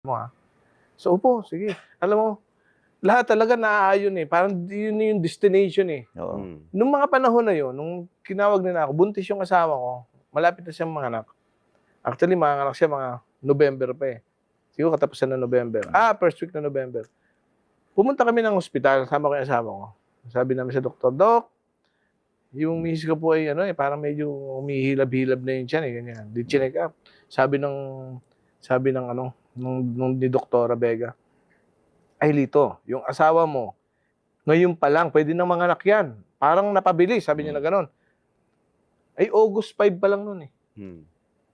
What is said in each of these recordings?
mo, So, upo, sige. Alam mo, lahat talaga naaayon eh. Parang yun yung destination eh. Oo. Nung mga panahon na yun, nung kinawag nila ako, buntis yung asawa ko, malapit na siyang manganak. Actually, manganak siya mga November pa eh. Siguro katapusan na November. First week na November. Pumunta kami ng ospital, sama ko yung asawa ko. Sabi namin sa doktor, Dok, yung misis ko po ay parang medyo humihilab-hilab na yun siya eh, ganyan. Di chinek up. Sabi ng nung ni Doktora Vega, ay Lito, yung asawa mo, ngayon pa lang, pwede nang manganak yan. Parang napabilis, sabi niya na gano'n. Ay, August 5 pa lang nun eh.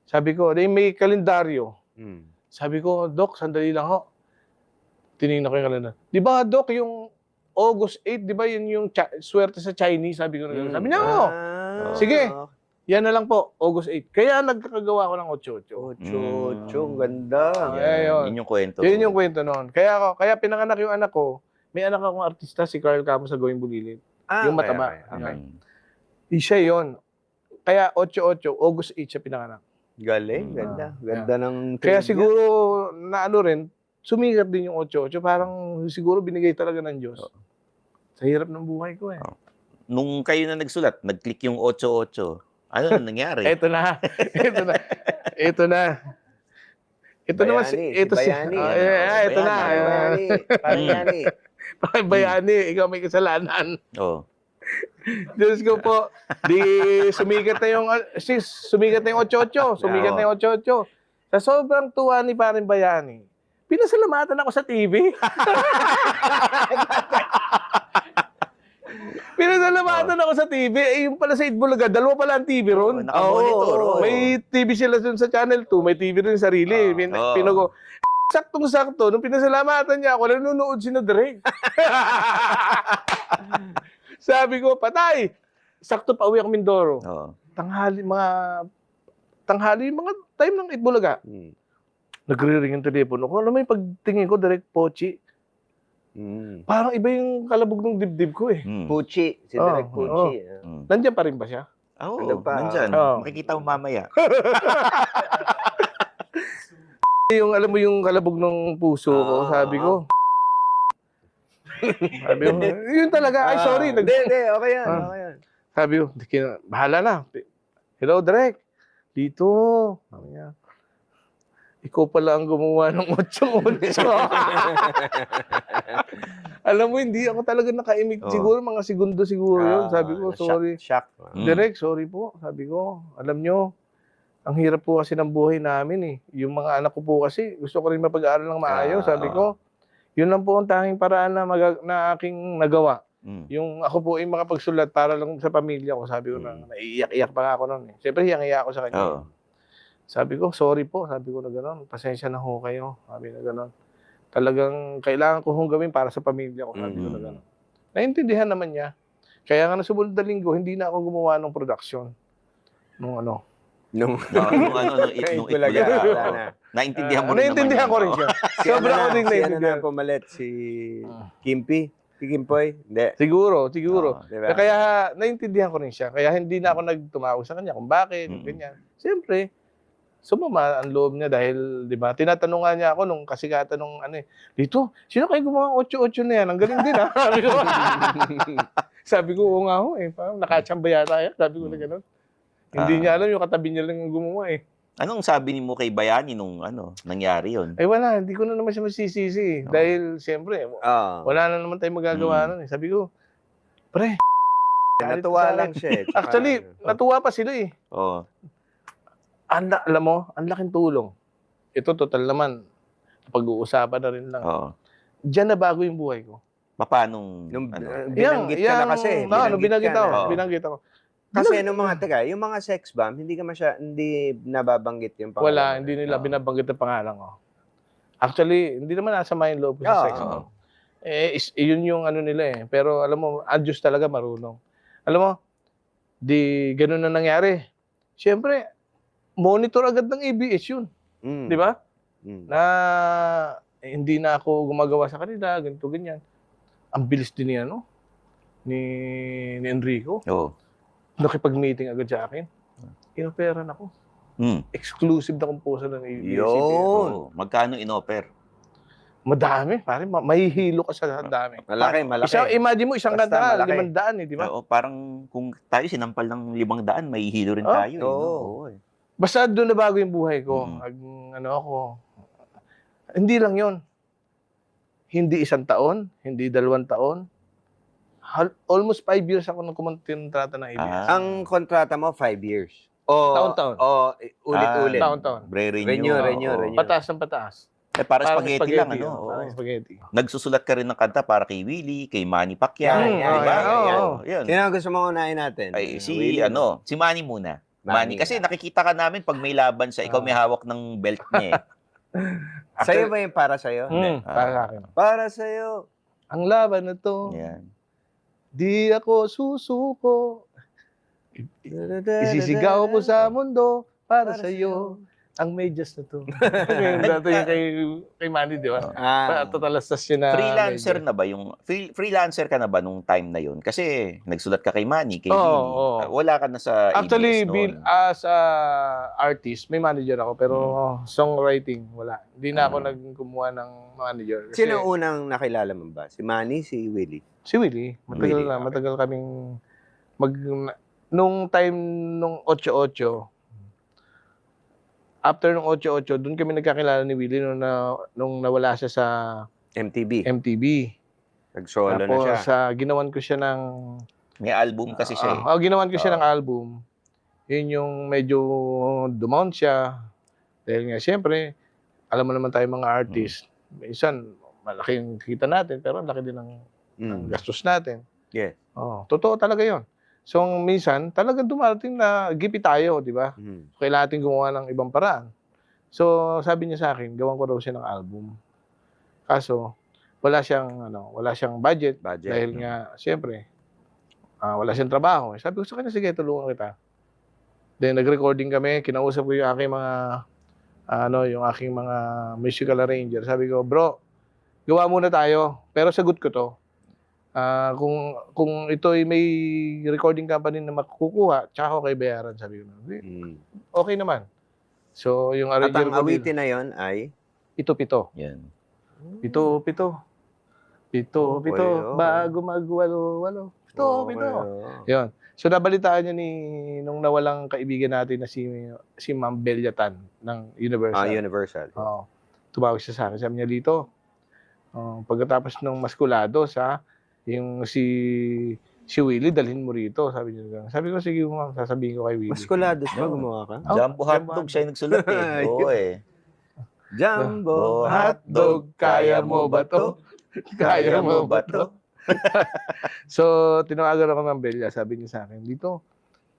Sabi ko, may kalendaryo. Sabi ko, Dok, sandali lang ho. Tinignan ko yung kalendaryo. Di ba, Dok, yung August 8, di ba yun yung swerte sa Chinese? Sabi ko na gano'n. Sabi niya, sige. Yan na lang po, August 8. Kaya nagkakagawa ko ng 8-8. 8-8, ganda. Yun yung kwento. Yun yung kwento noon. Kaya pinanganak yung anak ko. May anak akong artista, si Carl Camus sa Going Bulilit. Yung mataba. Okay. Siya yun. Kaya 8-8, August 8 siya pinanganak. Galing, ganda. Ganda ng Kaya trivia. siguro, na rin, sumikat din yung 8-8. Parang siguro binigay talaga ng Diyos. Sa hirap ng buhay ko eh. Nung kayo na nagsulat, nag-click yung 8-8. Ano nangyari? Ito na. Ito na. Ito naman Si ito Bayani. ito na. Bayani. Bayani, ikaw may kasalanan. Oo. Diyos ko po, di sumikat na yung 8-8. Sumikat na yung 8-8. Sa sobrang tuwa ni Paring Bayani, pinasalamatan ako sa TV. Pinasalamatan ako sa TV. Yung pala sa Itbulaga, dalawa pala ang TV ron. Naka-monitor. May TV sila dun sa Channel 2, may TV rin sarili. Pinago, saktong-sakto, nung pinasalamatan niya ako, nanonood si Drake. Sabi ko, patay! Sakto pa uwi ako Mindoro. Tanghali, mga time ng Itbulaga. Nagre-ring yung telepono ko. Alam mo yung pagtingin ko, direct Pochi. Parang iba yung kalabog ng dibdib ko eh. Puchi. Si Direk Puchi. Nandiyan pa rin ba siya? Oo, Ano pa? nandyan. Oo. Makikita mo mamaya. Yung alam mo yung kalabog ng puso ko, sabi ko. Sabi ko, yun talaga. Ay, sorry. Hindi, okay yan. Okay yan. Sabi ko, bahala na. Hello, Direk. Dito. Sabi niya, ikaw pala ang gumawa ng 8-8. Alam mo, hindi ako talaga nakaimik. Siguro, mga segundo siguro yun. Sabi ko, sorry. Shock. Direk, sorry po. Sabi ko, alam nyo, ang hirap po kasi ng buhay namin eh. Yung mga anak ko po kasi, gusto ko rin mapag-aaral ng maayos. Sabi ko, yun lang po ang tanging paraan na aking nagawa. Yung ako po ay makapagsulat para lang sa pamilya ko. Sabi ko na, naiiyak-iyak pa nga ako noon eh. Siyempre, hiyang-iyak ako sa kanya. Sabi ko, sorry po. Sabi ko na gano'n. Pasensya na ho kayo. Sabi na gano'n. Talagang kailangan ko hong gawin para sa pamilya ko. Sabi ko na gano'n. Naintindihan naman niya. Kaya nga na sumunod na linggo, hindi na ako gumawa ng production. Nung Itbulaga. Naintindihan mo rin naman. naintindihan ko rin siya. Sobra ko rin Si ano naintindihan. na pumalit? Si Kimpi? Si Kimpoy? Hindi. Siguro. Diba? Kaya naintindihan ko rin siya. Kaya hindi na ako nagtumawag sa kanya kung bakit, ganyan. Siyempre, sumama ang loob niya dahil, di ba, tinatanong nga niya ako nung kasikatan nung dito, sino kayo gumawa ng 8-8 na yan? Ang galing din ha. Sabi ko, oo nga ho eh. Parang nakachamba yata yan. Sabi ko na gano'n. Hindi niya alam yung katabi niya lang yung gumawa eh. Anong sabi ni mo kay Bayani nung nangyari yun? Ay wala, hindi ko na naman siya masisisi. Dahil siyempre, wala na naman tayong magagawa nun eh. Sabi ko, pre, Natuwa lang siya. actually, natuwa pa sila eh. Oo. Alam mo, ang laking tulong. Ito total naman, pag-uusapan na rin lang. Oo. Diyan na bago yung buhay ko. Paanong, Nung binanggit ka na kasi. Binanggit ako. Kasi nung yung mga sex bomb, hindi nababanggit yung pangalan. Wala, hindi nila binabanggit ang pangalan ko. Actually, hindi naman nasa mind loob ko sa sex bomb. Yun yung nila eh. Pero alam mo, ang Diyos talaga marunong. Alam mo, di ganun na nangyari. Siyempre, monitor agad ng ABS yun. Di ba? Na hindi na ako gumagawa sa kanila, ganito, ganyan. Ang bilis din ni Enrico. Oo. Nakipag-meeting agad sa akin. Inoperan ako. Exclusive na composer ng ABS-CBN. Yun. Magkano in-offer? Madami, pare. Mahihilo ka sa dami. Malaki. Imagine mo, isang Basta kanta, malaki. 500 di ba? Oo, parang kung tayo sinampal ng 500, may hilo rin Oh, tayo. oo. Oo, eh. Basta doon na bago yung buhay ko. Ano ako, hindi lang yon. Hindi 1 taon, hindi 2 taon. Almost 5 years ako nang kumontrata ng ABS. Ang kontrata mo, 5 years. O, Taon-taon. O, ulit-ulit. Taon-taon. Renew. Renew. Pataas ng pataas. Eh, para Parang spaghetti lang, ano? Parang Oo. spaghetti. Nagsusulat ka rin ng kanta para kay Willie, kay Manny Pacquiao. Yan, di yan, ba? yan, yan. Oo, yun. Sino ang gusto mo unahin natin? Ay, si Willie, si Manny muna. Manny. Manny. Kasi nakikita ka namin pag may laban sa ikaw, may hawak ng belt niya. Sa'yo ba yung para sa'yo? Para sa akin. Para sa'yo. Ang laban na to, Yan. di ako susuko. Isisigaw ko sa mundo para sa iyo ang medyas na to. Dito yung kay Manny, di ba? Tatalastas yun na Freelancer medyas. na ba yung freelancer ka na ba nung time na yun? Kasi nagsulat ka kay Manny, kay Oo, Willie. oo. Wala ka na sa Actually, ABS noon. as a artist, may manager ako, pero songwriting, wala. Hindi na ako nagkumuha ng manager. Kasi Sino unang nakilala mo ba? Si Manny, si Willie? si Willie. Matagal Willie, na. okay. Matagal kaming nung time nung 8-8, after nung 8-8, doon kami nagkakilala ni Willie nung nawala siya sa MTV. MTV. Nag-solo na Tapos siya. ginawan ko siya ng May album kasi siya eh. ginawan ko siya ng album. Yun yung medyo dumown siya. Dahil nga siyempre, alam mo naman tayo mga artist, minsan malaki yung kita natin pero ang laki din ng gastos natin. Yes. Totoo talaga 'yon. So minsan talagang dumarating na gipi tayo, di ba? Kailangan natin gumawa ng ibang paraan. So sabi niya sa akin, gawan ko daw siya ng album. Kaso wala siyang budget. Dahil nga siyempre wala siyang trabaho. Sabi ko sa kanya, sige, tulungan kita. Then nag-recording kami, kinausap ko yung aking mga musical arranger. Sabi ko, bro, gawa muna tayo, pero sagot ko to. Kung ito ay may recording company na makukuha, tsaka ako kayo bayaran, sabi ko. Okay naman. So, yung At arranger ang awitin na yon ay? Pito-pito. Yan. Pito-pito. Pito-pito. Bago magwalo-walo. Pito-pito. Yun. So, nabalitaan niya nung nawalang kaibigan natin na si Ma'am Belyatan ng Universal. Universal. Tumawag siya sa akin. Sabi niya, Lito, pagkatapos ng Maskulado yung si Willie, dalhin mo rito. Sabi niya. Sabi ko, sige ma'am, sasabihin ko kay Willie. Maskulados ba gumawa ka? Jumbo Hotdog siya yung nagsulat eh. Oo eh. Jumbo Hotdog, kaya mo ba to? Kaya mo ba to? So, tinawagan ako ng Bella. Sabi niya sa akin, Lito,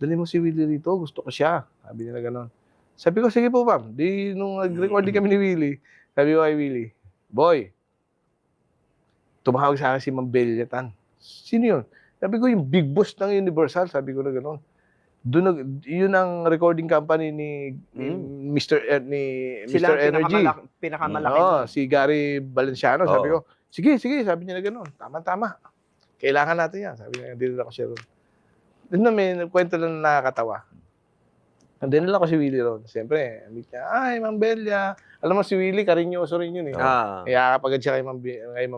dali mo si Willie rito. Gusto ko siya. Sabi niya na gano'n. Sabi ko, sige po ma'am. Nung nag-recording kami ni Willie, sabi ko kay Willie, boy, tumawag sa akin si Ma'am Belyatan. Sino yun? Sabi ko, yung big boss ng Universal. Sabi ko na gano'n. Yun ang recording company ni Mr. Energy. Pinakamalaki. Si Gary Valenciano. Sabi ko, sige. Sabi niya na gano'n. Tama. Kailangan natin yan. Sabi niya, dinala ko siya ron. Doon na may kwento lang na nakakatawa. Dinala ko si Willie ron. Siyempre, meet niya, ay, Ma'am Belia. Alam mo si Willie, karinyoso rin yun eh. Kaya kapag siya kay Ma'am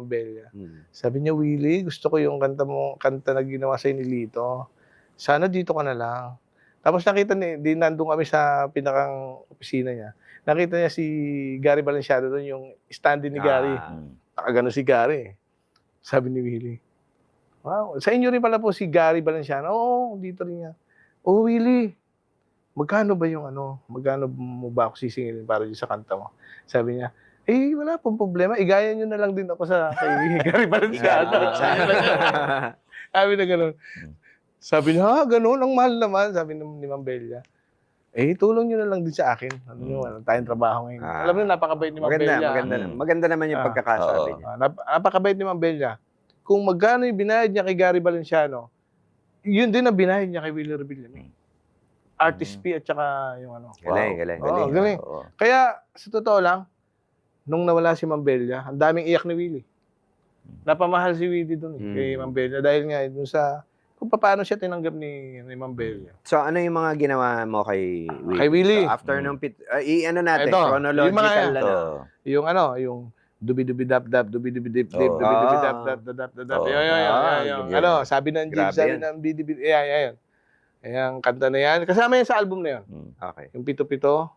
Belia. Sabi niya, Willie, gusto ko yung kanta na ginawa sa'yo ni Lito. Sana dito ka na lang. Tapos nakita nandun kami sa pinakang opisina niya. Nakita niya si Gary Valenciano doon, yung stand-in ni Gary. Nakagano si Gary. Sabi ni Willie, wow, sa inyo rin pala po si Gary Valenciano. Oo, dito rin niya. Oh, Willie, magkano mo ba ako sisingilin para sa kanta mo? Sabi niya, wala pong problema. Igaya nyo na lang din ako kay Gary Valenciano. Sabi na gano'n. Sabi niya, gano'n, ang mahal naman. Sabi ni Ma'am Belia. Tulong nyo na lang din sa akin. Wala tayong trabaho ngayon. Alam mo, napakabait ni Ma'am Belia. Maganda naman yung pagkakasabi niya. Napakabait ni Ma'am Belia. Kung magkano yung binayad niya kay Gary Valenciano, yun din ang binayad niya kay Willie Rebillame. Artist fee at saka yung ano. Galing. Galing. Kaya, sa totoo lang, nung nawala si Ma'am Belia, ang daming iyak ni Willie. Napamahal si Willie doon kay Ma'am Belia. Dahil nga, dun sa, kung paano siya tinanggap ni Ma'am Belia. So, ano yung mga ginawa mo kay Willie? Kay Willie. So, after nung chronological Ito, yung mga- na. Yung dubi-dubi-dap-dap, dubi-dubi-dip-dip, Oo. dubi-dubi-dap-dap-dap-dap. Oo. Yung yun. ano, sabi ng Jeep, Grabe sabi yun. ng BDB, ayan. Ayan, kanta na yan. Kasama yan sa album na yan. Mm. Okay. Yung Pito-Pito,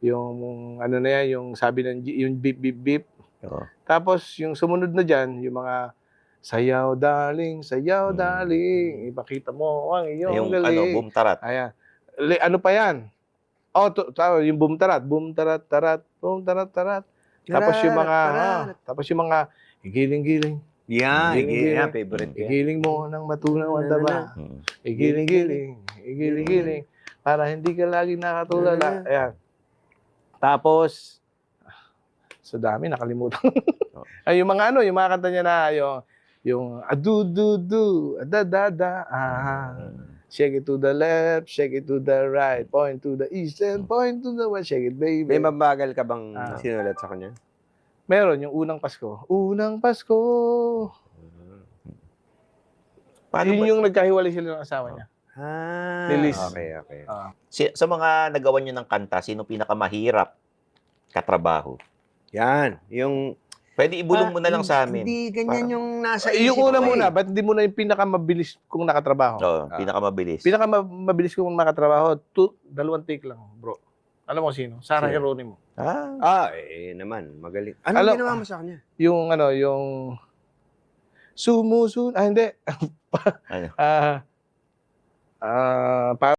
yung ano na yan, yung sabi ng yung beep beep beep. Oo. Tapos yung sumunod na diyan, yung mga sayaw darling, ipakita mo ang iyong Yung galing. boom tarat. Ayan. Ano pa yan? Oh, yung boom tarat, boom tarat tarat, boom tarat tarat. Tapos yung mga tapos yung mga giling-giling, Yan, Giling-giling. yan, favorite ko yan. igiling mo ng matunaw ang daba. Mm. Igiling-giling, para hindi ka lagi nakatulala. Ayan. Tapos, sa dami, nakalimutan. Ay, yung mga yung mga kanta niya na, yung adu-du-du, da-da-da, shake it to the left, shake it to the right, point to the east, and point to the west, shake it, baby. May mabagal ka bang Ah. sinulat sa kanya? Meron, yung unang Pasko. Unang Pasko. Paano Yun ba, yung nagkahiwalay sila ng asawa niya. Ah, Lilis. okay. sa mga nagawa nyo ng kanta, sino pinakamahirap katrabaho? Yan, yung... Pwede ibulong mo na lang sa amin. Hindi ganyan Parang- yung nasa Yung isip una ko muna, eh. ba't hindi mo na yung pinakamabilis kong nakatrabaho? Oo, pinakamabilis. Pinakamabilis kong nakatrabaho, 2 take lang, bro. Alam mo sino? Sarah Sino? Geronimo. Naman, magaling. Anong Alam- ginawa mo sa kanya? Yung yung hindi. Ano? Parang